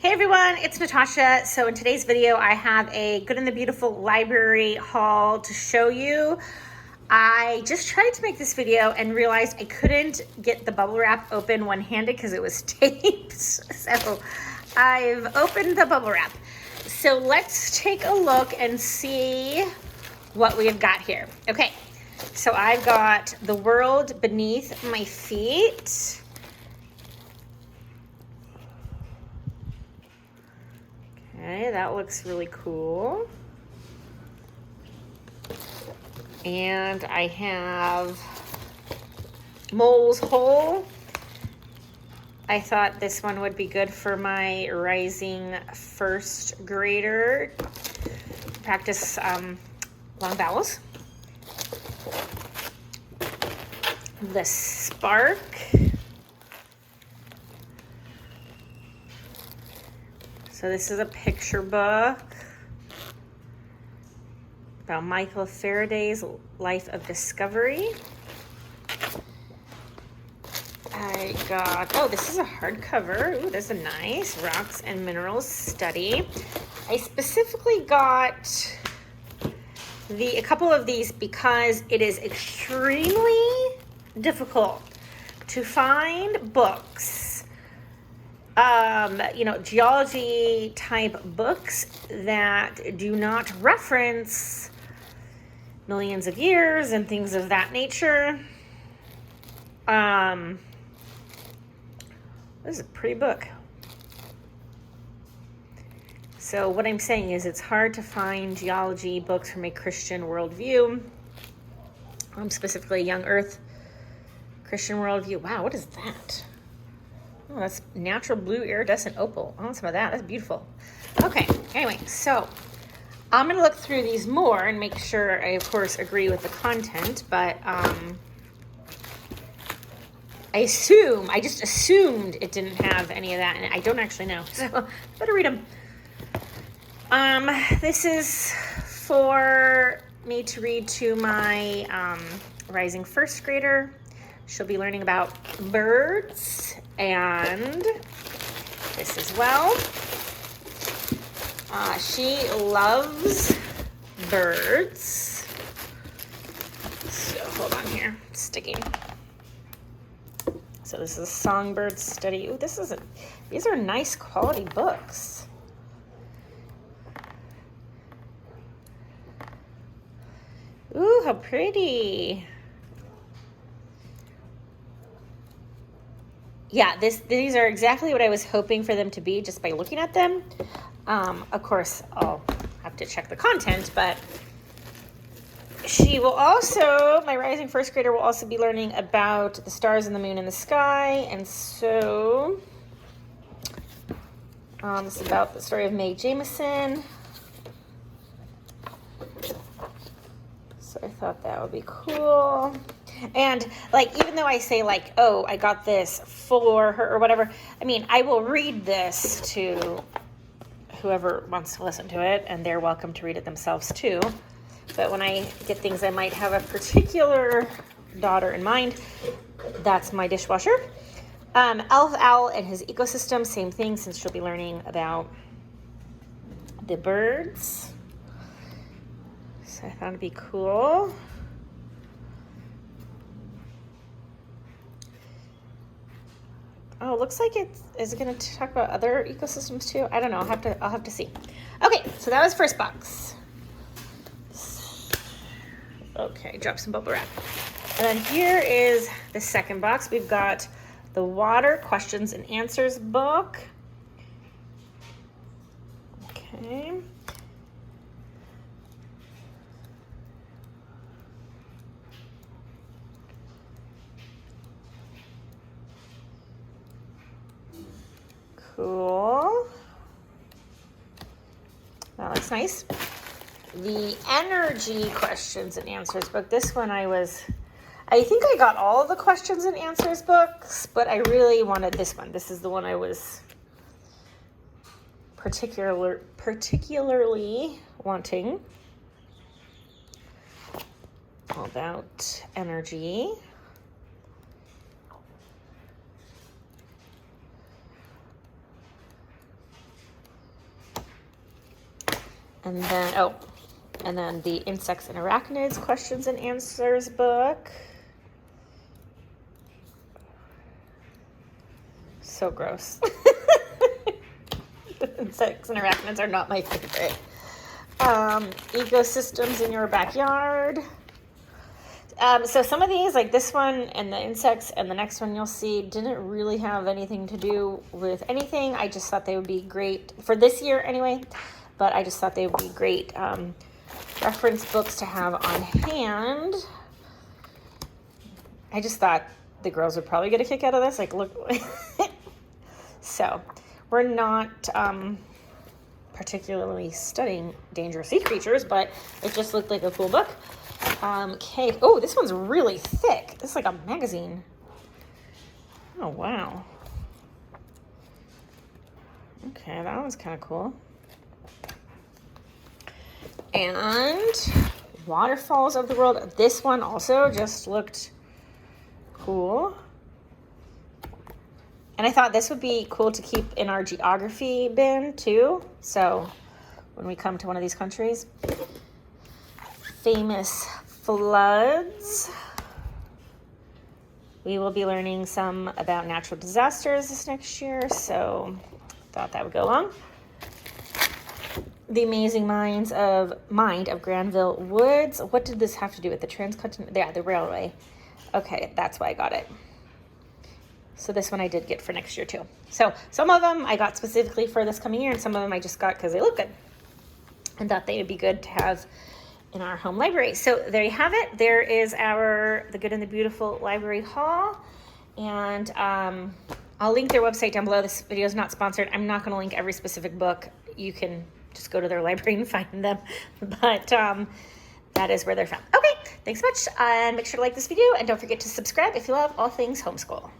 Hey everyone, it's Natasha. So in today's video, I have a Good and the Beautiful library haul to show you. I just tried to make this video and realized I couldn't get the bubble wrap open one-handed because it was taped. So I've opened the bubble wrap. So let's take a look and see what we have got here. Okay, so I've got The World Beneath My Feet. Okay, that looks really cool. And I have Mole's Hole. I thought this one would be good for my rising first grader. Practice long vowels. The Spark. So this is a picture book about Michael Faraday's life of discovery. I got, oh, this is a hardcover. Ooh, this is a nice Rocks and Minerals study. I specifically got a couple of these because it is extremely difficult to find books, geology type books that do not reference millions of years and things of that nature. This is a pretty book. So what I'm saying is it's hard to find geology books from a Christian worldview, specifically Young Earth Christian worldview. Wow, what is that? Oh, that's natural blue iridescent opal. I want some of that. That's beautiful. Okay, anyway, so I'm going to look through these more and make sure I, of course, agree with the content, but I just assumed it didn't have any of that, and I don't actually know, so better read them. This is for me to read to my rising first grader. She'll be learning about birds and this as well. She loves birds. So hold on here, it's sticking. So this is a songbird study. Ooh, these are nice quality books. Ooh, how pretty. Yeah, these are exactly what I was hoping for them to be just by looking at them. Of course, I'll have to check the content, but she will also, my rising first grader will also be learning about the stars and the moon in the sky. And so this is about the story of Mae Jameson. So I thought that would be cool. And even though I say oh, I got this for her or whatever, I mean, I will read this to whoever wants to listen to it, and they're welcome to read it themselves too. But when I get things I might have a particular daughter in mind, that's my dishwasher. Elf Owl and his ecosystem, same thing, since she'll be learning about the birds. So I thought it'd be cool. Oh, it looks like is it going to talk about other ecosystems too? I don't know. I'll have to see. Okay, so that was first box. Okay, drop some bubble wrap. And then here is the second box. We've got the Water Questions and Answers book. Okay. Cool. That looks nice. The Energy Questions and Answers book. This one I think I got all of the questions and answers books, but I really wanted this one. This is the one I was particularly wanting. All about energy. And then, oh, and then the Insects and Arachnids Questions and Answers book. So gross. Insects and arachnids are not my favorite. Ecosystems in your backyard. So some of these, like this one and the insects and the next one you'll see, didn't really have anything to do with anything. I just thought they would be great for this year anyway, but I just thought they would be great reference books to have on hand. I just thought the girls would probably get a kick out of this. Like, look. So we're not particularly studying dangerous sea creatures, but it just looked like a cool book. Cave. Oh, this one's really thick. This is like a magazine. Oh, wow. Okay, that one's kind of cool. And Waterfalls of the World. This one also just looked cool. And I thought this would be cool to keep in our geography bin too. So when we come to one of these countries. Famous floods. We will be learning some about natural disasters this next year, so thought that would go along. The Amazing Mind of Granville Woods. What did this have to do with the transcontinental? Yeah, the railway. Okay, that's why I got it. So this one I did get for next year too. So some of them I got specifically for this coming year, and some of them I just got because they look good and thought they would be good to have in our home library. So there you have it. There is The Good and the Beautiful Library Haul. And I'll link their website down below. This video is not sponsored. I'm not going to link every specific book. You can just go to their library and find them. But that is where they're from. Okay, thanks so much. And make sure to like this video. And don't forget to subscribe if you love all things homeschool.